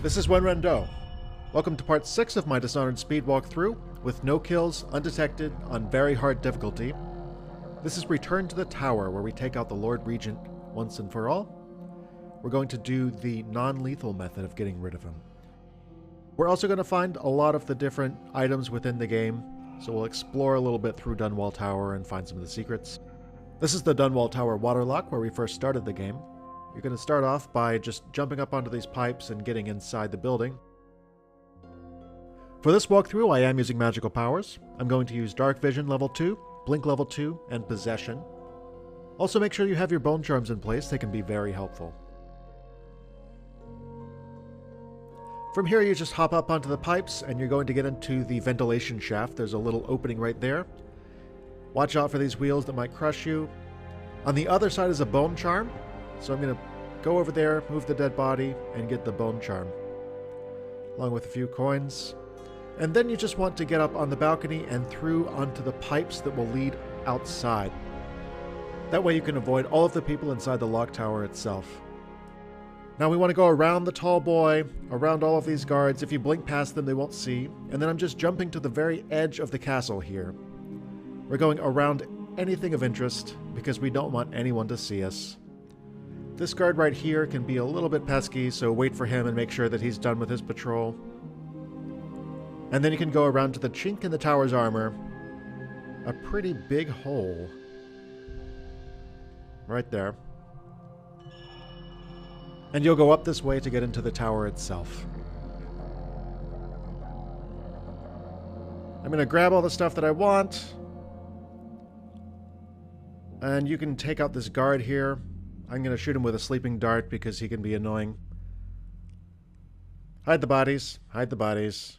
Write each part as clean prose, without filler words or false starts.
This is Wenwrendo. Welcome to part 6 of my Dishonored speed walkthrough, with no kills, undetected, on very hard difficulty. This is Return to the Tower, where we take out the Lord Regent once and for all. We're going to do the non-lethal method of getting rid of him. We're also going to find a lot of the different items within the game, so we'll explore a little bit through Dunwall Tower and find some of the secrets. This is the Dunwall Tower waterlock, where we first started the game. You're going to start off by just jumping up onto these pipes and getting inside the building. For this walkthrough, I am using magical powers. I'm going to use Dark Vision level 2, Blink level 2, and Possession. Also make sure you have your bone charms in place, they can be very helpful. From here you just hop up onto the pipes and you're going to get into the ventilation shaft. There's a little opening right there. Watch out for these wheels that might crush you. On the other side is a bone charm. So I'm going to go over there, move the dead body, and get the bone charm, along with a few coins. And then you just want to get up on the balcony and through onto the pipes that will lead outside. That way you can avoid all of the people inside the lock tower itself. Now we want to go around the tall boy, around all of these guards. If you blink past them, they won't see. And then I'm just jumping to the very edge of the castle here. We're going around anything of interest because we don't want anyone to see us. This guard right here can be a little bit pesky, so wait for him and make sure that he's done with his patrol. And then you can go around to the chink in the tower's armor. A pretty big hole. Right there. And you'll go up this way to get into the tower itself. I'm going to grab all the stuff that I want. And you can take out this guard here. I'm going to shoot him with a sleeping dart because he can be annoying. Hide the bodies. Hide the bodies.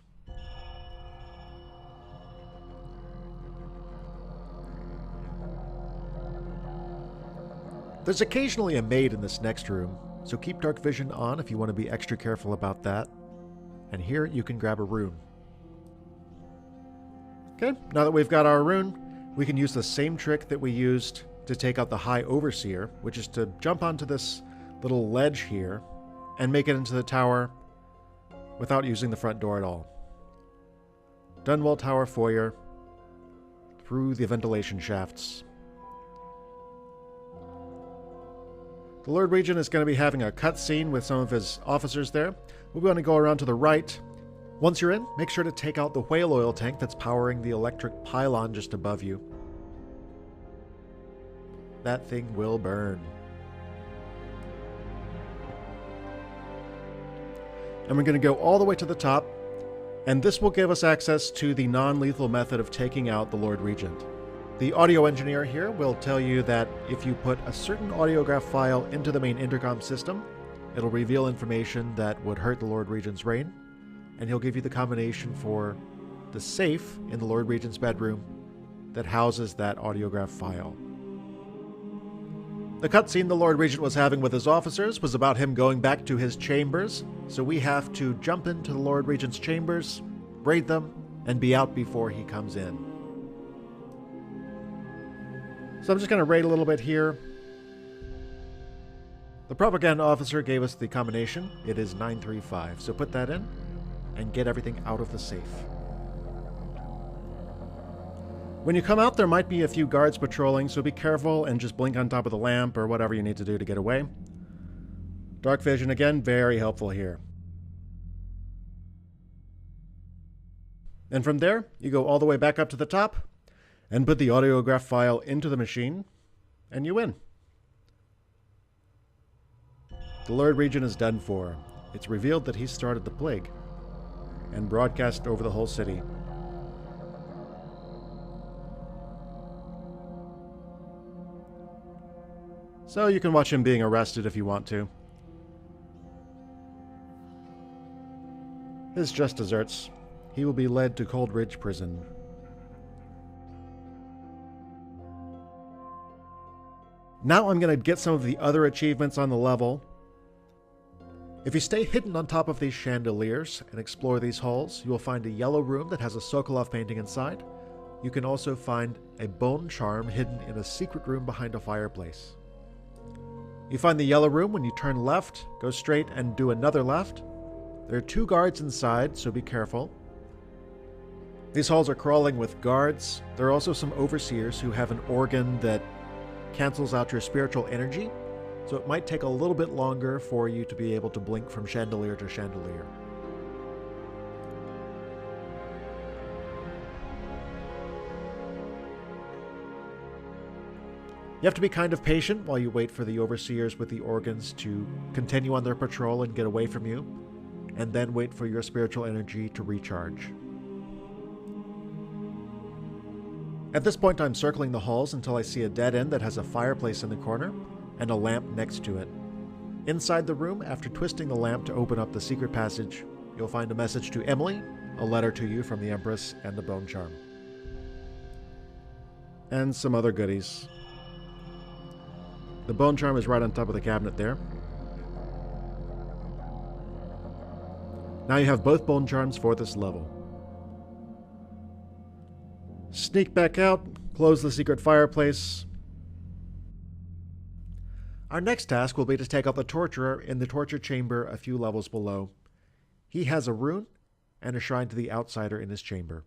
There's occasionally a maid in this next room, so keep dark vision on if you want to be extra careful about that. And here you can grab a rune. Okay, now that we've got our rune, we can use the same trick that we used to take out the High Overseer, which is to jump onto this little ledge here and make it into the tower without using the front door at all. Dunwall Tower foyer through the ventilation shafts. The Lord Regent is going to be having a cutscene with some of his officers there. We're going to go around to the right. Once you're in, make sure to take out the whale oil tank that's powering the electric pylon just above you. That thing will burn. And we're going to go all the way to the top, and this will give us access to the non-lethal method of taking out the Lord Regent. The audio engineer here will tell you that if you put a certain audiograph file into the main intercom system, it'll reveal information that would hurt the Lord Regent's reign, and he'll give you the combination for the safe in the Lord Regent's bedroom that houses that audiograph file. The cutscene the Lord Regent was having with his officers was about him going back to his chambers, so we have to jump into the Lord Regent's chambers, raid them, and be out before he comes in. So I'm just going to raid a little bit here. The propaganda officer gave us the combination. It is 935, so put that in and get everything out of the safe. When you come out, there might be a few guards patrolling, so be careful and just blink on top of the lamp or whatever you need to do to get away. Dark vision, again, very helpful here. And from there, you go all the way back up to the top and put the audiograph file into the machine, and you win. The Lord Regent is done for. It's revealed that he started the plague and broadcast over the whole city. So you can watch him being arrested if you want to. His just desserts. He will be led to Cold Ridge Prison. Now I'm going to get some of the other achievements on the level. If you stay hidden on top of these chandeliers and explore these halls, you will find a yellow room that has a Sokolov painting inside. You can also find a bone charm hidden in a secret room behind a fireplace. You find the yellow room when you turn left, go straight and do another left. There are 2 guards inside, so be careful. These halls are crawling with guards. There are also some overseers who have an organ that cancels out your spiritual energy, so it might take a little bit longer for you to be able to blink from chandelier to chandelier. You have to be kind of patient while you wait for the overseers with the organs to continue on their patrol and get away from you, and then wait for your spiritual energy to recharge. At this point, I'm circling the halls until I see a dead end that has a fireplace in the corner and a lamp next to it. Inside the room, after twisting the lamp to open up the secret passage, you'll find a message to Emily, a letter to you from the Empress, and a bone charm. And some other goodies. The bone charm is right on top of the cabinet there. Now you have both bone charms for this level. Sneak back out, close the secret fireplace. Our next task will be to take out the torturer in the torture chamber a few levels below. He has a rune and a shrine to the outsider in his chamber.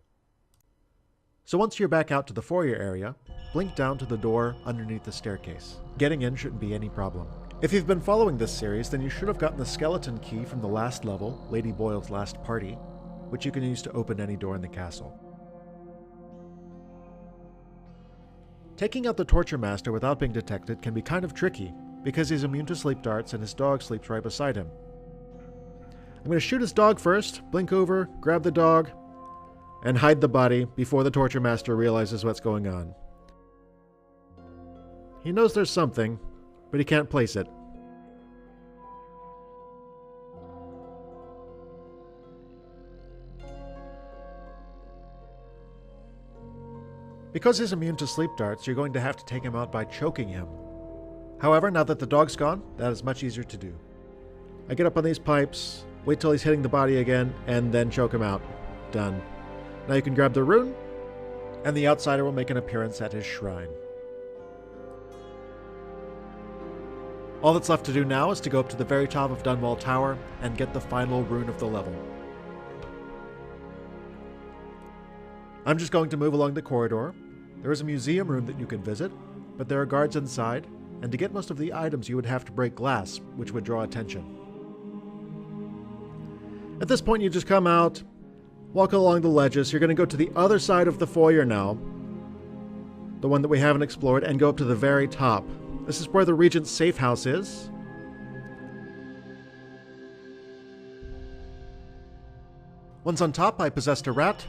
So once you're back out to the foyer area, blink down to the door underneath the staircase. Getting in shouldn't be any problem. If you've been following this series, then you should have gotten the skeleton key from the last level, Lady Boyle's last party, which you can use to open any door in the castle. Taking out the torture master without being detected can be kind of tricky, because he's immune to sleep darts and his dog sleeps right beside him. I'm going to shoot his dog first, blink over, grab the dog, and hide the body before the torture master realizes what's going on. He knows there's something, but he can't place it. Because he's immune to sleep darts, you're going to have to take him out by choking him. However, now that the dog's gone, that is much easier to do. I get up on these pipes, wait till he's hitting the body again, and then choke him out. Done. Now you can grab the rune, and the outsider will make an appearance at his shrine. All that's left to do now is to go up to the very top of Dunwall Tower and get the final rune of the level. I'm just going to move along the corridor. There is a museum room that you can visit, but there are guards inside, and to get most of the items you would have to break glass, which would draw attention. At this point you just come out, walk along the ledges. You're going to go to the other side of the foyer now, the one that we haven't explored, and go up to the very top. This is where the Regent's safe house is. Once on top, I possessed a rat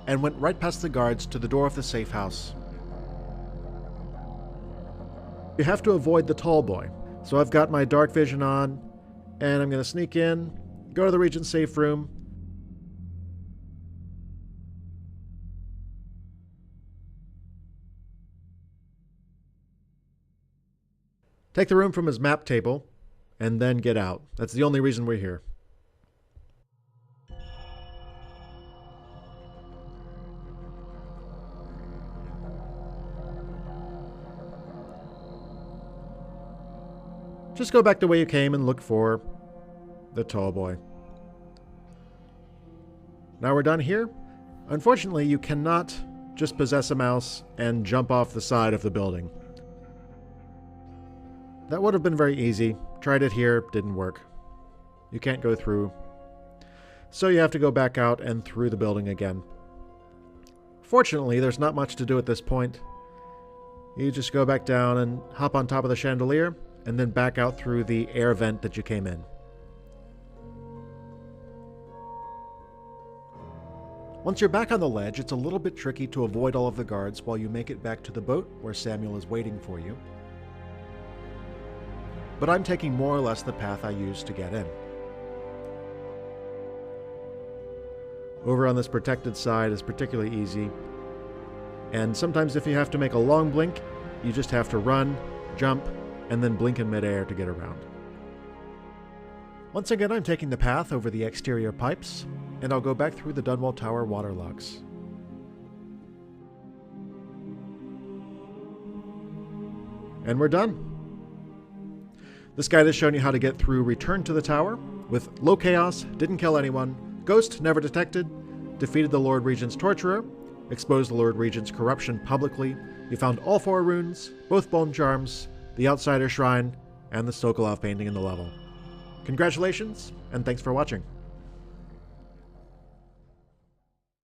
and went right past the guards to the door of the safe house. You have to avoid the tall boy. So I've got my dark vision on, and I'm going to sneak in, go to the Regent's safe room. Take the room from his map table, and then get out. That's the only reason we're here. Just go back the way you came and look for the tall boy. Now we're done here. Unfortunately, you cannot just possess a mouse and jump off the side of the building. That would have been very easy. Tried it here, didn't work. You can't go through. So you have to go back out and through the building again. Fortunately, there's not much to do at this point. You just go back down and hop on top of the chandelier, and then back out through the air vent that you came in. Once you're back on the ledge, it's a little bit tricky to avoid all of the guards while you make it back to the boat where Samuel is waiting for you. But I'm taking more or less the path I used to get in. Over on this protected side is particularly easy, and sometimes if you have to make a long blink, you just have to run, jump, and then blink in midair to get around. Once again, I'm taking the path over the exterior pipes, and I'll go back through the Dunwall Tower waterlocks. And we're done. This guide has shown you how to get through Return to the Tower, with low chaos, didn't kill anyone, ghost never detected, defeated the Lord Regent's torturer, exposed the Lord Regent's corruption publicly, you found all 4 runes, both bone charms, the Outsider Shrine, and the Sokolov painting in the level. Congratulations, and thanks for watching.